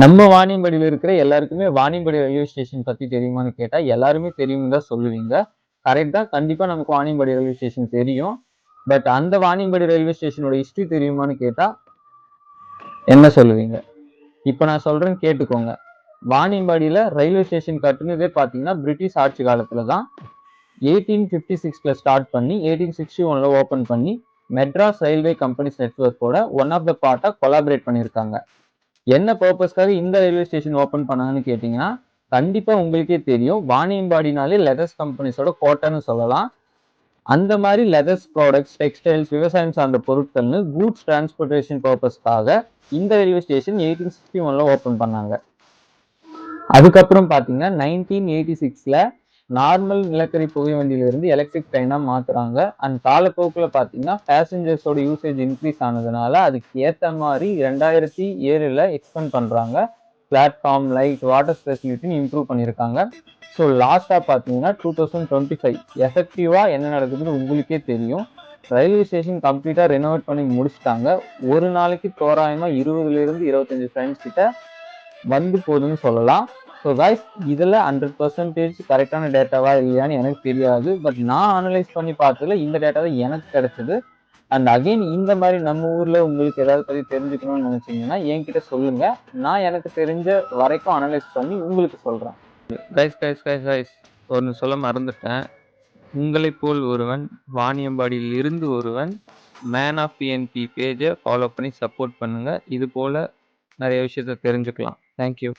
நம்ம வாணியம்பாடியில இருக்கிற எல்லாருக்குமே வாணியம்பாடி ரயில்வே ஸ்டேஷன் பத்தி தெரியுமான்னு கேட்டா எல்லாருமே தெரியும்னு தான் சொல்லுவீங்க. கரெக்ட் தான். கண்டிப்பா நமக்கு வாணியம்பாடி ரயில்வே ஸ்டேஷன் தெரியும். பட் அந்த வாணியம்பாடி ரயில்வே ஸ்டேஷனோட ஹிஸ்டரி தெரியுமான்னு கேட்டா என்ன சொல்லுவீங்க? இப்ப நான் சொல்றேன் கேட்டுக்கோங்க. வாணியம்பாடியில ரயில்வே ஸ்டேஷன் கட்டுனதே பாத்தீங்கன்னா பிரிட்டிஷ் ஆட்சி காலத்துல தான். 1856ல ஸ்டார்ட் பண்ணி 1861ல ஓபன் பண்ணி மெட்ராஸ் ரயில்வே கம்பெனிஸ் நெட்வொர்க்கோட ஒன் ஆஃப் த பார்ட்டா கொலாபரேட் பண்ணியிருக்காங்க. என்ன பர்பஸ்க்காக இந்த ரயில்வே ஸ்டேஷன் ஓபன் பண்ணாங்கன்னு கேட்டீங்கன்னா, கண்டிப்பா உங்களுக்கே தெரியும். வாணியம்பாடினாலே லெதர்ஸ் கம்பெனிஸோட கோட்டைன்னு சொல்லலாம். அந்த மாதிரி லெதர்ஸ் ப்ராடக்ட்ஸ், டெக்ஸ்டைல்ஸ், விவசாயம் சார்ந்த பொருட்கள்னு கூட்ஸ் டிரான்ஸ்போர்டேஷன் பர்பஸ்க்காக இந்த ரயில்வே ஸ்டேஷன் 1861ல ஓபன் பண்ணாங்க. அதுக்கப்புறம் பாத்தீங்கன்னா 1986ல நார்மல் நிலக்கரி புகை வண்டியிலிருந்து எலக்ட்ரிக் ட்ரெயினா மாத்துறாங்க. அண்ட் காலப்போக்குல பாத்தீங்கன்னா பேசஞ்சர்ஸோட யூசேஜ் இன்க்ரீஸ் ஆனதுனால அதுக்கு ஏத்த மாதிரி 2007ல எக்ஸ்பெண்ட் பண்றாங்க. பிளாட்ஃபார்ம், லைட், வாட்டர் ஃபெசிலிட்டின்னு இம்ப்ரூவ் பண்ணியிருக்காங்க. ஸோ லாஸ்டா பாத்தீங்கன்னா 2025 எஃபெக்டிவா என்ன நடக்குதுன்னு உங்களுக்கே தெரியும். ரயில்வே ஸ்டேஷன் கம்ப்ளீட்டா ரெனோவேட் பண்ணி முடிச்சுட்டாங்க. ஒரு நாளைக்கு தோராயமா 20ல இருந்து 25 ட்ரெயின்ஸ் கிட்ட வந்து போகுதுன்னு சொல்லலாம். ஸோ கைஸ், இதில் 100% கரெக்டான டேட்டாவா இல்லையான்னு எனக்கு தெரியாது. பட் நான் அனலைஸ் பண்ணி பார்த்ததுல இந்த டேட்டா தான் எனக்கு கிடைச்சது. அண்ட் அகெயின் இந்த மாதிரி நம்ம ஊரில் உங்களுக்கு ஏதாவது பற்றி தெரிஞ்சுக்கணும்னு நினச்சிங்கன்னா என்கிட்ட சொல்லுங்க. நான் எனக்கு தெரிஞ்ச வரைக்கும் அனலைஸ் பண்ணி உங்களுக்கு சொல்கிறேன். கைஸ் கைஸ் கைஸ் கைஸ் ஒன்று சொல்ல மறந்துட்டேன். உங்களைப் போல் ஒருவன், வாணியம்பாடியில் இருந்து ஒருவன், மேன் ஆஃப் பிஎன்பி பேஜை ஃபாலோ பண்ணி சப்போர்ட் பண்ணுங்க. இது போல நிறைய விஷயத்த தெரிஞ்சுக்கலாம். தேங்க்யூ.